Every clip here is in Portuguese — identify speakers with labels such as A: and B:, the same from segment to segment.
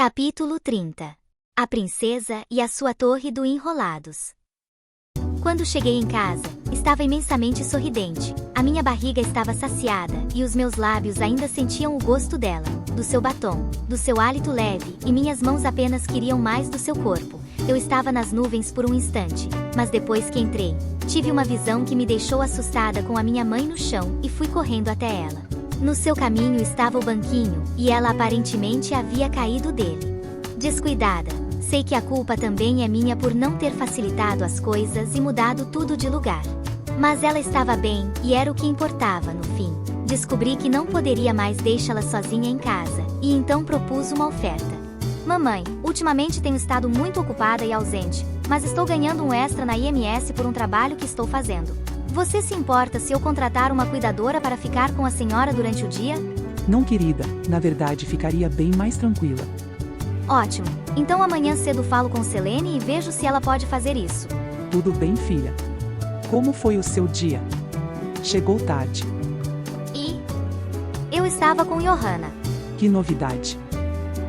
A: Capítulo 30. A princesa e a sua torre do Enrolados. Quando cheguei em casa, estava imensamente sorridente, a minha barriga estava saciada e os meus lábios ainda sentiam o gosto dela, do seu batom, do seu hálito leve, e minhas mãos apenas queriam mais do seu corpo. Eu estava nas nuvens por um instante, mas depois que entrei, tive uma visão que me deixou assustada com a minha mãe no chão e fui correndo até ela. No seu caminho estava o banquinho, e ela aparentemente havia caído dele. Descuidada, sei que a culpa também é minha por não ter facilitado as coisas e mudado tudo de lugar. Mas ela estava bem, e era o que importava no fim. Descobri que não poderia mais deixá-la sozinha em casa, e então propus uma oferta. Mamãe, ultimamente tenho estado muito ocupada e ausente, mas estou ganhando um extra na IMS por um trabalho que estou fazendo. Você se importa se eu contratar uma cuidadora para ficar com a senhora durante o dia?
B: Não, querida, na verdade ficaria bem mais tranquila.
A: Ótimo, então amanhã cedo falo com Selene e vejo se ela pode fazer isso.
B: Tudo bem, filha. Como foi o seu dia? Chegou tarde.
A: Eu estava com Johanna.
B: Que novidade?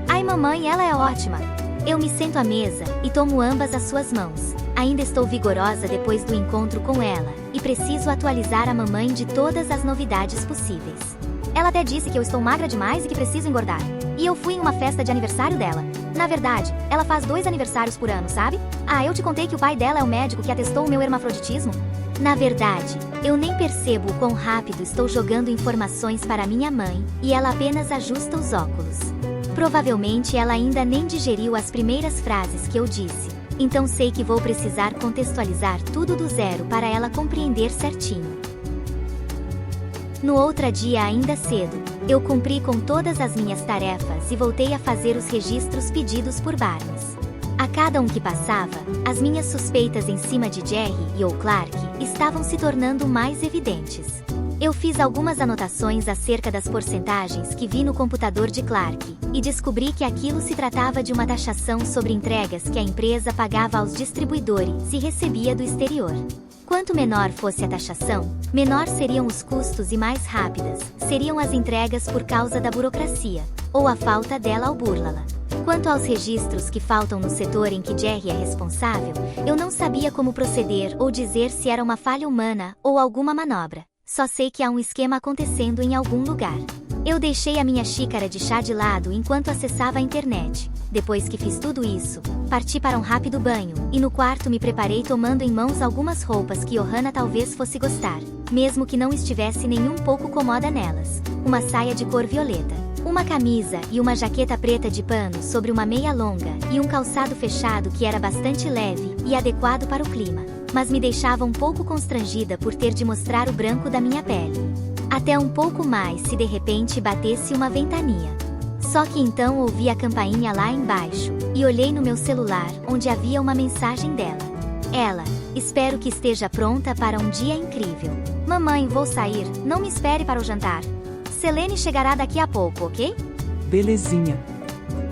A: Ai mamãe, ela é ótima. Eu me sento à mesa e tomo ambas as suas mãos. Ainda estou vigorosa depois do encontro com ela, e preciso atualizar a mamãe de todas as novidades possíveis. Ela até disse que eu estou magra demais e que preciso engordar. E eu fui em uma festa de aniversário dela. Na verdade, ela faz 2 aniversários por ano, sabe? Ah, eu te contei que o pai dela é o médico que atestou o meu hermafroditismo? Na verdade, eu nem percebo o quão rápido estou jogando informações para minha mãe, e ela apenas ajusta os óculos. Provavelmente ela ainda nem digeriu as primeiras frases que eu disse. Então sei que vou precisar contextualizar tudo do zero para ela compreender certinho. No outro dia ainda cedo, eu cumpri com todas as minhas tarefas e voltei a fazer os registros pedidos por Barnes. A cada um que passava, as minhas suspeitas em cima de Jerry e ou Clark estavam se tornando mais evidentes. Eu fiz algumas anotações acerca das porcentagens que vi no computador de Clark, e descobri que aquilo se tratava de uma taxação sobre entregas que a empresa pagava aos distribuidores e recebia do exterior. Quanto menor fosse a taxação, menor seriam os custos e mais rápidas seriam as entregas por causa da burocracia, ou a falta dela ao burlá-la. Quanto aos registros que faltam no setor em que Jerry é responsável, eu não sabia como proceder ou dizer se era uma falha humana ou alguma manobra. Só sei que há um esquema acontecendo em algum lugar. Eu deixei a minha xícara de chá de lado enquanto acessava a internet. Depois que fiz tudo isso, parti para um rápido banho, e no quarto me preparei tomando em mãos algumas roupas que Johanna talvez fosse gostar, mesmo que não estivesse nem um pouco cômoda nelas. Uma saia de cor violeta, uma camisa e uma jaqueta preta de pano sobre uma meia longa, e um calçado fechado que era bastante leve e adequado para o clima, mas me deixava um pouco constrangida por ter de mostrar o branco da minha pele. Até um pouco mais se de repente batesse uma ventania. Só que então ouvi a campainha lá embaixo, e olhei no meu celular, onde havia uma mensagem dela. Ela: espero que esteja pronta para um dia incrível. Mamãe, vou sair, não me espere para o jantar. Selene chegará daqui a pouco, ok?
B: Belezinha.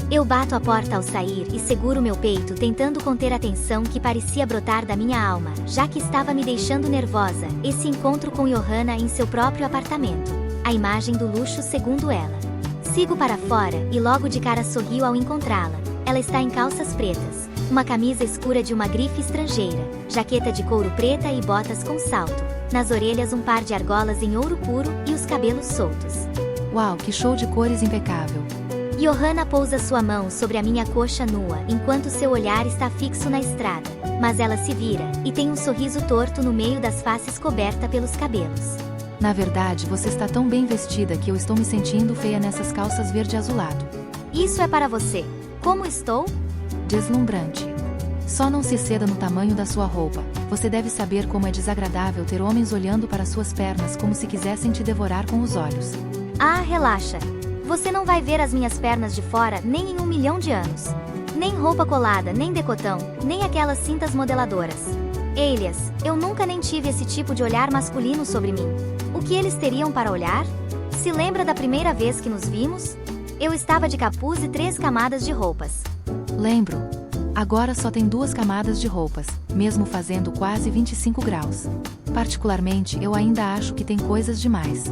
A: Eu bato a porta ao sair e seguro meu peito tentando conter a tensão que parecia brotar da minha alma, já que estava me deixando nervosa, esse encontro com Johanna em seu próprio apartamento. A imagem do luxo segundo ela. Sigo para fora e logo de cara sorrio ao encontrá-la. Ela está em calças pretas, uma camisa escura de uma grife estrangeira, jaqueta de couro preta e botas com salto. Nas orelhas um par de argolas em ouro puro e os cabelos soltos.
C: Uau, que show de cores impecável!
A: Johanna pousa sua mão sobre a minha coxa nua enquanto seu olhar está fixo na estrada, mas ela se vira, e tem um sorriso torto no meio das faces coberta pelos cabelos.
C: Na verdade, você está tão bem vestida que eu estou me sentindo feia nessas calças verde azulado.
A: Isso é para você. Como estou?
C: Deslumbrante. Só não se exceda no tamanho da sua roupa. Você deve saber como é desagradável ter homens olhando para suas pernas como se quisessem te devorar com os olhos.
A: Ah, relaxa. Você não vai ver as minhas pernas de fora nem em 1 milhão de anos. Nem roupa colada, nem decotão, nem aquelas cintas modeladoras. Elias, eu nunca nem tive esse tipo de olhar masculino sobre mim. O que eles teriam para olhar? Se lembra da primeira vez que nos vimos? Eu estava de capuz e 3 camadas de roupas.
C: Lembro. Agora só tem 2 camadas de roupas, mesmo fazendo quase 25 graus. Particularmente, eu ainda acho que tem coisas demais.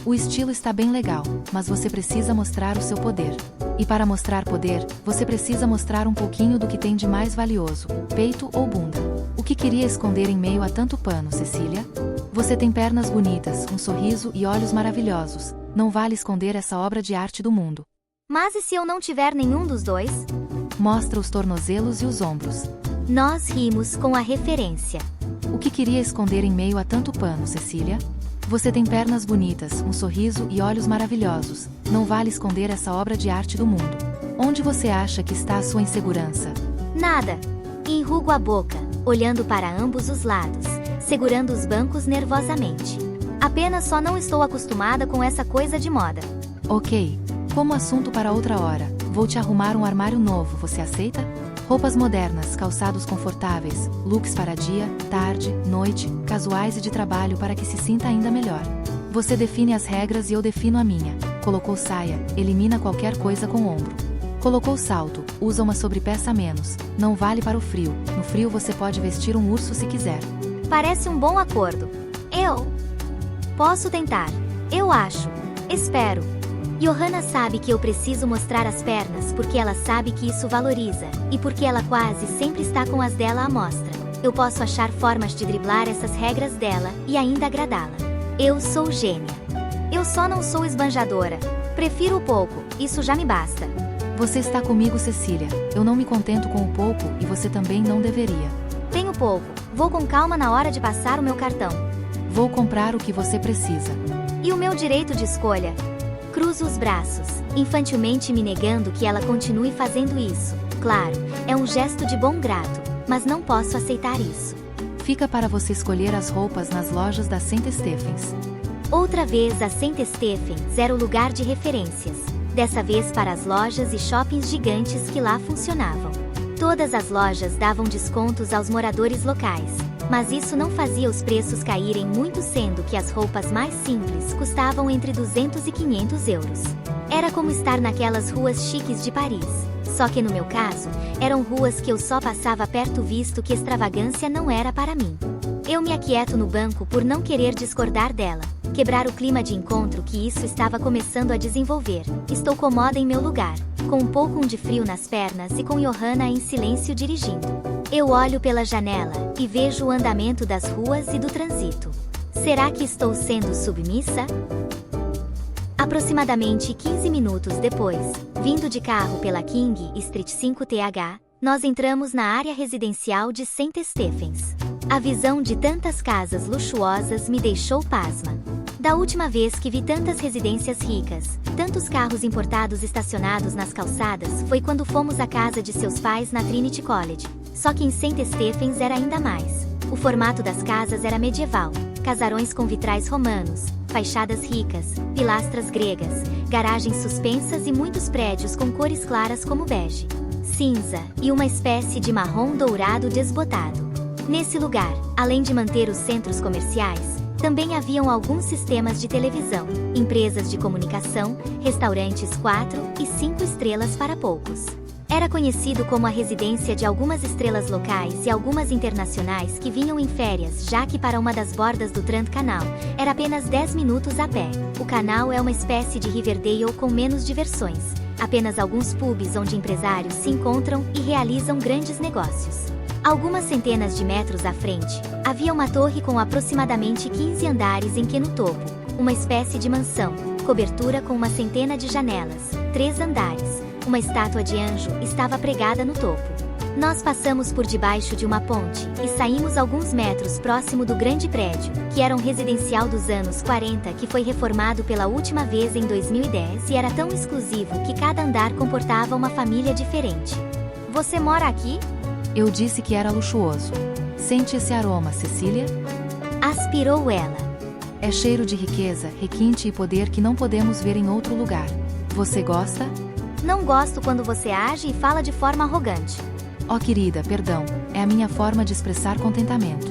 C: O estilo está bem legal, mas você precisa mostrar o seu poder. E para mostrar poder, você precisa mostrar um pouquinho do que tem de mais valioso, peito ou bunda. O que queria esconder em meio a tanto pano, Cecília? Você tem pernas bonitas, um sorriso e olhos maravilhosos. Não vale esconder essa obra de arte do mundo.
A: Mas e se eu não tiver nenhum dos dois?
C: Mostra os tornozelos e os ombros.
A: Nós rimos com a referência.
C: O que queria esconder em meio a tanto pano, Cecília? Você tem pernas bonitas, um sorriso e olhos maravilhosos. Não vale esconder essa obra de arte do mundo. Onde você acha que está a sua insegurança?
A: Nada. Enrugo a boca, olhando para ambos os lados, segurando os bancos nervosamente. Apenas só não estou acostumada com essa coisa de moda.
C: Ok. Como assunto para outra hora, vou te arrumar um armário novo, você aceita? Roupas modernas, calçados confortáveis, looks para dia, tarde, noite, casuais e de trabalho para que se sinta ainda melhor. Você define as regras e eu defino a minha. Colocou saia, elimina qualquer coisa com ombro. Colocou salto, usa uma sobrepeça a menos. Não vale para o frio. No frio você pode vestir um urso se quiser.
A: Parece um bom acordo. Eu posso tentar. Eu acho. Espero. Johanna sabe que eu preciso mostrar as pernas porque ela sabe que isso valoriza, e porque ela quase sempre está com as dela à mostra. Eu posso achar formas de driblar essas regras dela e ainda agradá-la. Eu sou gênia. Eu só não sou esbanjadora. Prefiro o pouco, isso já me basta.
C: Você está comigo, Cecília. Eu não me contento com o pouco e você também não deveria.
A: Tenho pouco. Vou com calma na hora de passar o meu cartão.
C: Vou comprar o que você precisa.
A: E o meu direito de escolha? Cruzo os braços, infantilmente me negando que ela continue fazendo isso. Claro, é um gesto de bom grado, mas não posso aceitar isso.
C: Fica para você escolher as roupas nas lojas da St. Stephens.
A: Outra vez a St. Stephens era o lugar de referências, dessa vez para as lojas e shoppings gigantes que lá funcionavam. Todas as lojas davam descontos aos moradores locais, mas isso não fazia os preços caírem muito, sendo que as roupas mais simples custavam entre 200 e 500 euros. Era como estar naquelas ruas chiques de Paris, só que no meu caso, eram ruas que eu só passava perto visto que extravagância não era para mim. Eu me aquieto no banco por não querer discordar dela, quebrar o clima de encontro que isso estava começando a desenvolver. Estou cômoda em meu lugar, com um pouco de frio nas pernas e com Johanna em silêncio dirigindo. Eu olho pela janela e vejo o andamento das ruas e do trânsito. Será que estou sendo submissa? Aproximadamente 15 minutos depois, vindo de carro pela King Street 5TH, nós entramos na área residencial de St. Stephens. A visão de tantas casas luxuosas me deixou pasma. Da última vez que vi tantas residências ricas, tantos carros importados estacionados nas calçadas foi quando fomos à casa de seus pais na Trinity College. Só que em St. Stephens era ainda mais. O formato das casas era medieval, casarões com vitrais romanos, fachadas ricas, pilastras gregas, garagens suspensas e muitos prédios com cores claras como bege, cinza e uma espécie de marrom dourado desbotado. Nesse lugar, além de manter os centros comerciais, também haviam alguns sistemas de televisão, empresas de comunicação, restaurantes 4 e 5 estrelas para poucos. Era conhecido como a residência de algumas estrelas locais e algumas internacionais que vinham em férias, já que para uma das bordas do Trent Canal, era apenas 10 minutos a pé. O canal é uma espécie de Riverdale com menos diversões, apenas alguns pubs onde empresários se encontram e realizam grandes negócios. Algumas centenas de metros à frente, havia uma torre com aproximadamente 15 andares em que no topo, uma espécie de mansão, cobertura com uma centena de janelas, 3 andares. Uma estátua de anjo estava pregada no topo. Nós passamos por debaixo de uma ponte e saímos alguns metros próximo do grande prédio, que era um residencial dos anos 40 que foi reformado pela última vez em 2010 e era tão exclusivo que cada andar comportava uma família diferente. Você mora aqui?
C: Eu disse que era luxuoso. Sente esse aroma, Cecília?
A: Aspirou ela.
C: É cheiro de riqueza, requinte e poder que não podemos ver em outro lugar. Você gosta?
A: Não gosto quando você age e fala de forma arrogante.
C: Oh, querida, perdão. É a minha forma de expressar contentamento.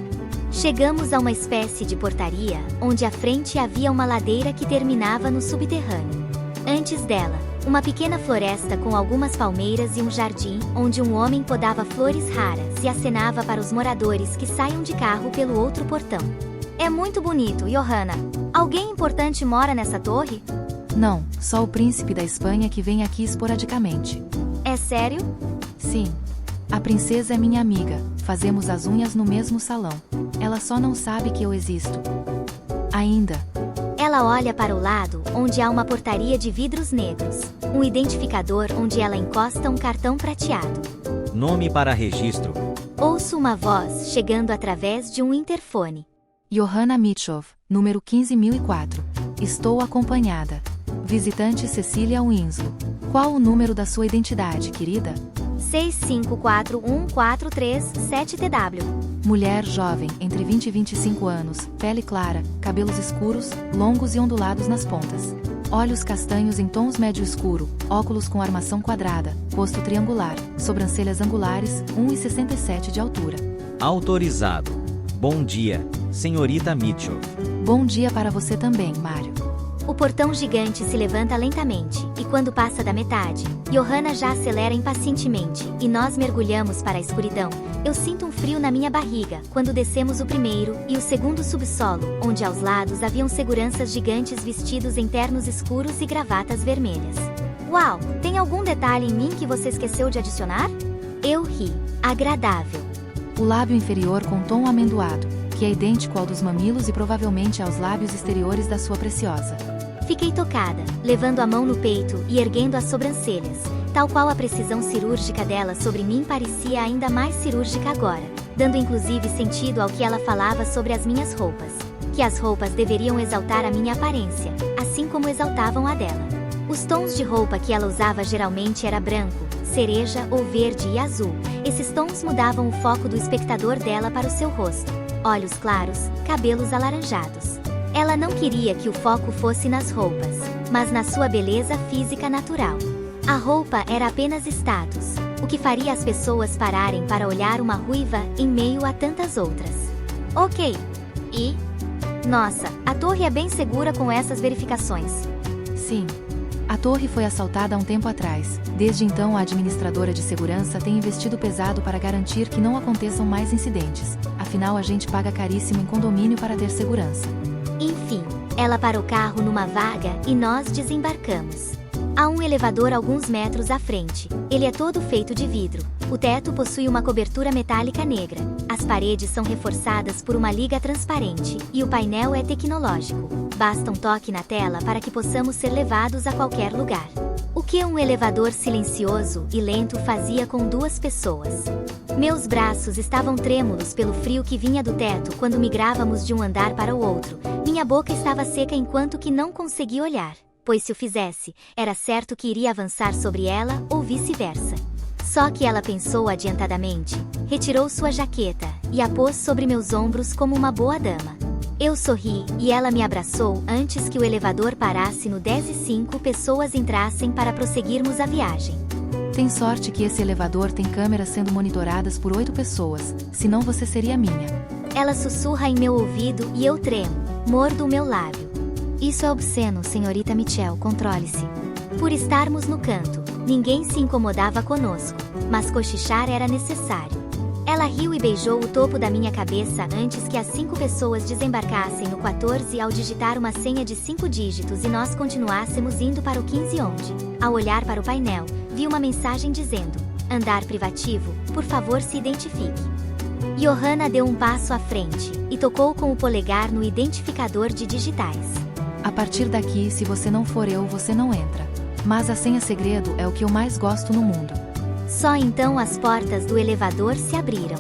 A: Chegamos a uma espécie de portaria, onde à frente havia uma ladeira que terminava no subterrâneo. Antes dela, uma pequena floresta com algumas palmeiras e um jardim, onde um homem podava flores raras e acenava para os moradores que saiam de carro pelo outro portão. É muito bonito, Johanna. Alguém importante mora nessa torre?
C: Não, só o príncipe da Espanha que vem aqui esporadicamente.
A: É sério?
C: Sim. A princesa é minha amiga, fazemos as unhas no mesmo salão. Ela só não sabe que eu existo. Ainda.
A: Ela olha para o lado, onde há uma portaria de vidros negros. Um identificador onde ela encosta um cartão prateado.
D: Nome para registro.
A: Ouço uma voz chegando através de um interfone.
C: Johanna Mitchell, número 15004. Estou acompanhada. Visitante Cecília Winslow. Qual o número da sua identidade, querida?
A: 6541437TW.
C: Mulher jovem, entre 20 e 25 anos, pele clara, cabelos escuros, longos e ondulados nas pontas. Olhos castanhos em tons médio escuro, óculos com armação quadrada, rosto triangular, sobrancelhas angulares, 1,67 de altura.
D: Autorizado. Bom dia, senhorita Mitchell.
C: Bom dia para você também, Mário.
A: O portão gigante se levanta lentamente, e quando passa da metade, Johanna já acelera impacientemente, e nós mergulhamos para a escuridão. Eu sinto um frio na minha barriga, quando descemos o primeiro e o segundo subsolo, onde aos lados haviam seguranças gigantes vestidos em ternos escuros e gravatas vermelhas. Uau, tem algum detalhe em mim que você esqueceu de adicionar? Eu ri. Agradável.
C: O lábio inferior com tom amendoado, que é idêntico ao dos mamilos e provavelmente aos lábios exteriores da sua preciosa.
A: Fiquei tocada, levando a mão no peito e erguendo as sobrancelhas, tal qual a precisão cirúrgica dela sobre mim parecia ainda mais cirúrgica agora, dando inclusive sentido ao que ela falava sobre as minhas roupas. Que as roupas deveriam exaltar a minha aparência, assim como exaltavam a dela. Os tons de roupa que ela usava geralmente era branco, cereja ou verde e azul. Esses tons mudavam o foco do espectador dela para o seu rosto. Olhos claros, cabelos alaranjados. Ela não queria que o foco fosse nas roupas, mas na sua beleza física natural. A roupa era apenas status, o que faria as pessoas pararem para olhar uma ruiva em meio a tantas outras. Ok. E? Nossa, a torre é bem segura com essas verificações.
C: Sim. A torre foi assaltada há um tempo atrás. Desde então, a administradora de segurança tem investido pesado para garantir que não aconteçam mais incidentes. Afinal, a gente paga caríssimo em condomínio para ter segurança.
A: Enfim, ela parou o carro numa vaga e nós desembarcamos. Há um elevador alguns metros à frente. Ele é todo feito de vidro. O teto possui uma cobertura metálica negra. As paredes são reforçadas por uma liga transparente, e o painel é tecnológico. Basta um toque na tela para que possamos ser levados a qualquer lugar. O que um elevador silencioso e lento fazia com duas pessoas? Meus braços estavam trêmulos pelo frio que vinha do teto quando migrávamos de um andar para o outro. Minha boca estava seca enquanto que não conseguia olhar, pois se o fizesse, era certo que iria avançar sobre ela ou vice-versa. Só que ela pensou adiantadamente, retirou sua jaqueta e a pôs sobre meus ombros como uma boa dama. Eu sorri e ela me abraçou antes que o elevador parasse no 10 e 5 pessoas entrassem para prosseguirmos a viagem.
C: Tem sorte que esse elevador tem câmeras sendo monitoradas por 8 pessoas, senão você seria minha.
A: Ela sussurra em meu ouvido e eu tremo, mordo o meu lábio. Isso é obsceno, senhorita Mitchell, controle-se. Por estarmos no canto, ninguém se incomodava conosco, mas cochichar era necessário. Ela riu e beijou o topo da minha cabeça antes que as 5 pessoas desembarcassem no 14 ao digitar uma senha de 5 dígitos e nós continuássemos indo para o 15 onde, ao olhar para o painel, vi uma mensagem dizendo: andar privativo, por favor se identifique. Johanna deu um passo à frente e tocou com o polegar no identificador de digitais.
C: A partir daqui, se você não for eu, você não entra. Mas a senha segredo é o que eu mais gosto no mundo.
A: Só então as portas do elevador se abriram.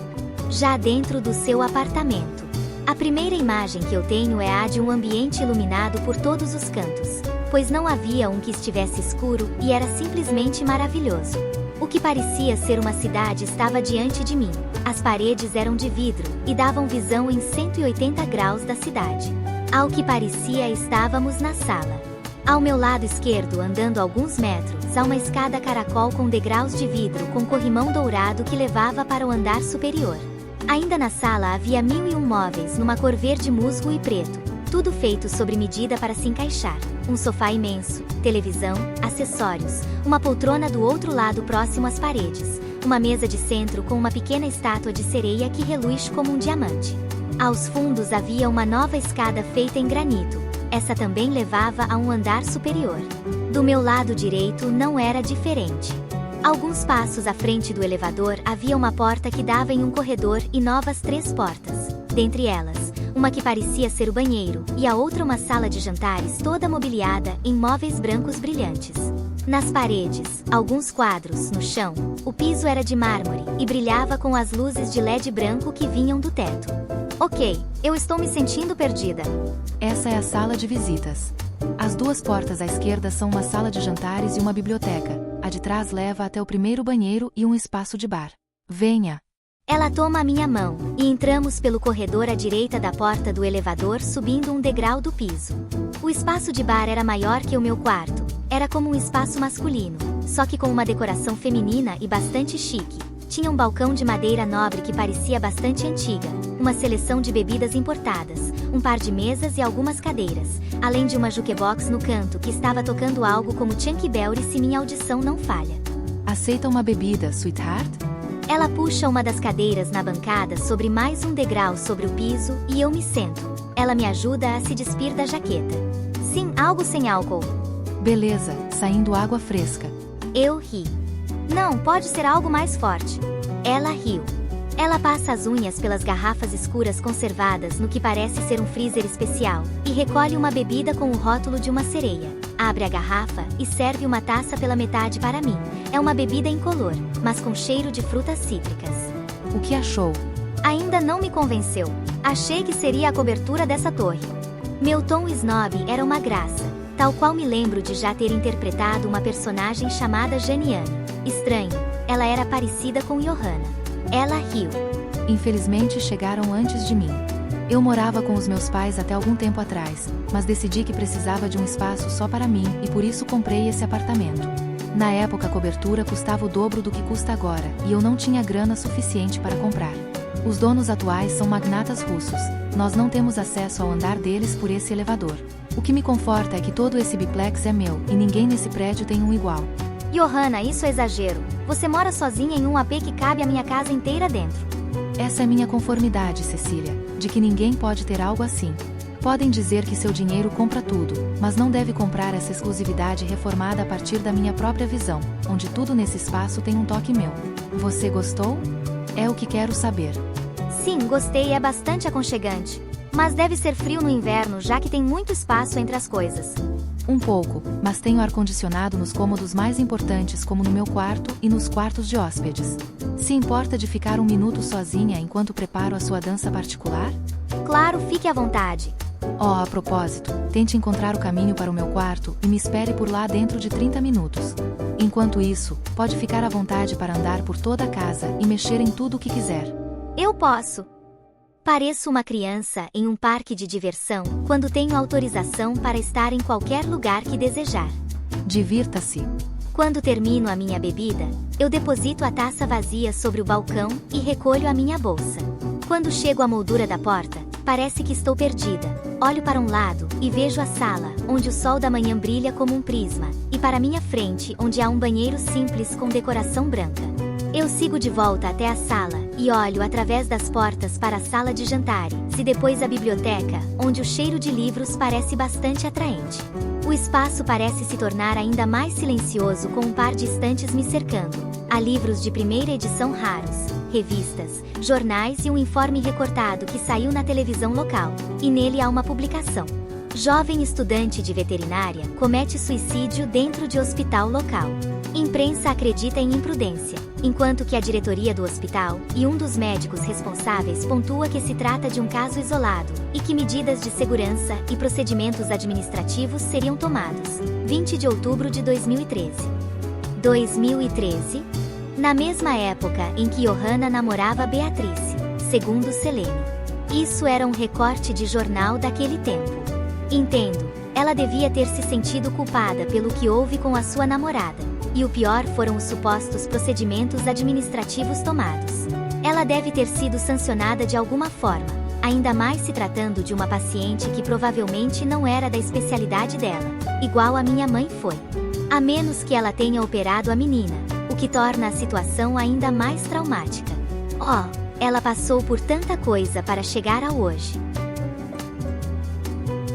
A: Já dentro do seu apartamento. A primeira imagem que eu tenho é a de um ambiente iluminado por todos os cantos, pois não havia um que estivesse escuro e era simplesmente maravilhoso. O que parecia ser uma cidade estava diante de mim. As paredes eram de vidro e davam visão em 180 graus da cidade. Ao que parecia, estávamos na sala. Ao meu lado esquerdo, andando alguns metros, há uma escada caracol com degraus de vidro com corrimão dourado que levava para o andar superior. Ainda na sala havia 1001 móveis numa cor verde musgo e preto, tudo feito sobre medida para se encaixar. Um sofá imenso, televisão, acessórios, uma poltrona do outro lado próximo às paredes, uma mesa de centro com uma pequena estátua de sereia que reluz como um diamante. Aos fundos havia uma nova escada feita em granito, essa também levava a um andar superior. Do meu lado direito não era diferente. Alguns passos à frente do elevador havia uma porta que dava em um corredor e novas 3 portas. Dentre elas, uma que parecia ser o banheiro, e a outra uma sala de jantares toda mobiliada em móveis brancos brilhantes. Nas paredes, alguns quadros, no chão, o piso era de mármore e brilhava com as luzes de LED branco que vinham do teto. Ok, eu estou me sentindo perdida.
C: Essa é a sala de visitas. As 2 portas à esquerda são uma sala de jantares e uma biblioteca. A de trás leva até o primeiro banheiro e um espaço de bar. Venha!
A: Ela toma a minha mão, e entramos pelo corredor à direita da porta do elevador subindo um degrau do piso. O espaço de bar era maior que o meu quarto. Era como um espaço masculino, só que com uma decoração feminina e bastante chique. Tinha um balcão de madeira nobre que parecia bastante antiga, uma seleção de bebidas importadas, um par de mesas e algumas cadeiras, além de uma jukebox no canto que estava tocando algo como Chunky Berry se minha audição não falha.
C: Aceita uma bebida, sweetheart?
A: Ela puxa uma das cadeiras na bancada sobre mais um degrau sobre o piso e eu me sento. Ela me ajuda a se despir da jaqueta. Sim, algo sem álcool.
C: Beleza, saindo água fresca.
A: Eu ri. Não, pode ser algo mais forte. Ela riu. Ela passa as unhas pelas garrafas escuras conservadas no que parece ser um freezer especial, e recolhe uma bebida com o rótulo de uma sereia. Abre a garrafa e serve uma taça pela metade para mim. É uma bebida incolor, mas com cheiro de frutas cítricas.
C: O que achou?
A: Ainda não me convenceu. Achei que seria a cobertura dessa torre. Meu tom snob era uma graça, tal qual me lembro de já ter interpretado uma personagem chamada Janiane. Estranho, ela era parecida com Johanna. Ela riu.
C: Infelizmente chegaram antes de mim. Eu morava com os meus pais até algum tempo atrás, mas decidi que precisava de um espaço só para mim e por isso comprei esse apartamento. Na época a cobertura custava o dobro do que custa agora, e eu não tinha grana suficiente para comprar. Os donos atuais são magnatas russos. Nós não temos acesso ao andar deles por esse elevador. O que me conforta é que todo esse biplex é meu, e ninguém nesse prédio tem um igual.
A: Johanna, isso é exagero. Você mora sozinha em um AP que cabe a minha casa inteira dentro.
C: Essa é minha conformidade, Cecília, de que ninguém pode ter algo assim. Podem dizer que seu dinheiro compra tudo, mas não deve comprar essa exclusividade reformada a partir da minha própria visão, onde tudo nesse espaço tem um toque meu. Você gostou? É o que quero saber.
A: Sim, gostei, é bastante aconchegante. Mas deve ser frio no inverno, já que tem muito espaço entre as coisas.
C: Um pouco, mas tenho ar-condicionado nos cômodos mais importantes, como no meu quarto e nos quartos de hóspedes. Se importa de ficar um minuto sozinha enquanto preparo a sua dança particular?
A: Claro, fique à vontade.
C: Oh, a propósito, tente encontrar o caminho para o meu quarto e me espere por lá dentro de 30 minutos. Enquanto isso, pode ficar à vontade para andar por toda a casa e mexer em tudo o que quiser.
A: Eu posso. Pareço uma criança em um parque de diversão quando tenho autorização para estar em qualquer lugar que desejar.
C: Divirta-se.
A: Quando termino a minha bebida, eu deposito a taça vazia sobre o balcão e recolho a minha bolsa. Quando chego à moldura da porta, parece que estou perdida. Olho para um lado e vejo a sala, onde o sol da manhã brilha como um prisma, e para minha frente, onde há um banheiro simples com decoração branca. Eu sigo de volta até a sala e olho através das portas para a sala de jantares e depois a biblioteca, onde o cheiro de livros parece bastante atraente. O espaço parece se tornar ainda mais silencioso com um par de estantes me cercando. Há livros de primeira edição raros, revistas, jornais e um informe recortado que saiu na televisão local, e nele há uma publicação. Jovem estudante de veterinária comete suicídio dentro de hospital local. Imprensa acredita em imprudência, enquanto que a diretoria do hospital e um dos médicos responsáveis pontua que se trata de um caso isolado e que medidas de segurança e procedimentos administrativos seriam tomados. 20 de outubro de 2013. 2013? Na mesma época em que Johanna namorava Beatrice, segundo Selene. Isso era um recorte de jornal daquele tempo. Entendo, ela devia ter se sentido culpada pelo que houve com a sua namorada, e o pior foram os supostos procedimentos administrativos tomados. Ela deve ter sido sancionada de alguma forma, ainda mais se tratando de uma paciente que provavelmente não era da especialidade dela, igual a minha mãe foi. A menos que ela tenha operado a menina, o que torna a situação ainda mais traumática. Oh, ela passou por tanta coisa para chegar a hoje.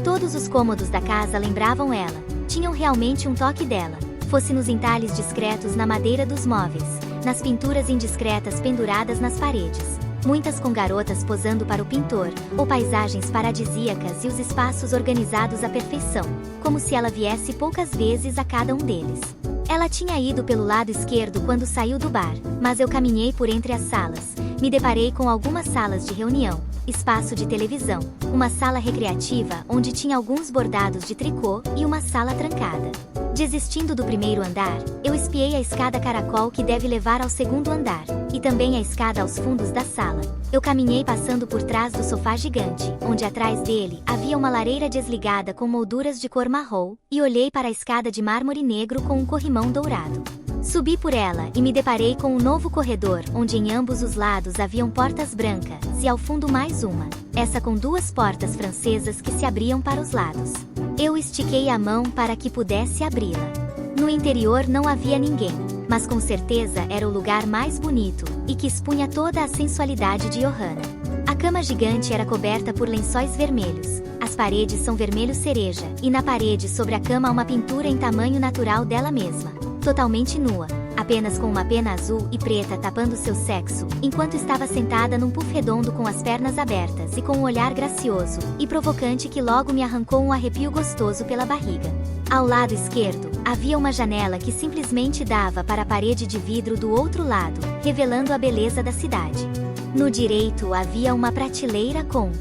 A: Todos os cômodos da casa lembravam ela. Tinham realmente um toque dela. Fosse nos entalhes discretos na madeira dos móveis, nas pinturas indiscretas penduradas nas paredes, muitas com garotas posando para o pintor, ou paisagens paradisíacas e os espaços organizados à perfeição, como se ela viesse poucas vezes a cada um deles. Ela tinha ido pelo lado esquerdo quando saiu do bar, mas eu caminhei por entre as salas. Me deparei com algumas salas de reunião, espaço de televisão, uma sala recreativa onde tinha alguns bordados de tricô e uma sala trancada. Desistindo do primeiro andar, eu espiei a escada caracol que deve levar ao segundo andar, e também a escada aos fundos da sala. Eu caminhei passando por trás do sofá gigante, onde atrás dele havia uma lareira desligada com molduras de cor marrom, e olhei para a escada de mármore negro com um corrimão dourado. Subi por ela e me deparei com um novo corredor, onde em ambos os lados haviam portas brancas, e ao fundo mais uma, essa com duas portas francesas que se abriam para os lados. Eu estiquei a mão para que pudesse abri-la. No interior não havia ninguém, mas com certeza era o lugar mais bonito, e que expunha toda a sensualidade de Johanna. A cama gigante era coberta por lençóis vermelhos, as paredes são vermelho cereja, e na parede sobre a cama há uma pintura em tamanho natural dela mesma, totalmente nua, apenas com uma pena azul e preta tapando seu sexo, enquanto estava sentada num puff redondo com as pernas abertas e com um olhar gracioso e provocante que logo me arrancou um arrepio gostoso pela barriga. Ao lado esquerdo, havia uma janela que simplesmente dava para a parede de vidro do outro lado, revelando a beleza da cidade. No direito havia uma prateleira com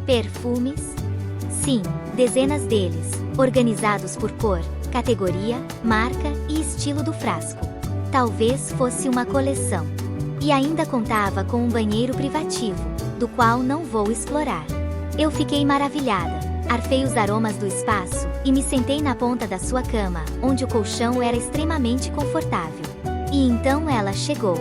A: perfumes. Sim, dezenas deles, organizados por cor, categoria, marca e estilo do frasco. Talvez fosse uma coleção. E ainda contava com um banheiro privativo, do qual não vou explorar. Eu fiquei maravilhada, arfei os aromas do espaço, e me sentei na ponta da sua cama, onde o colchão era extremamente confortável. E então ela chegou.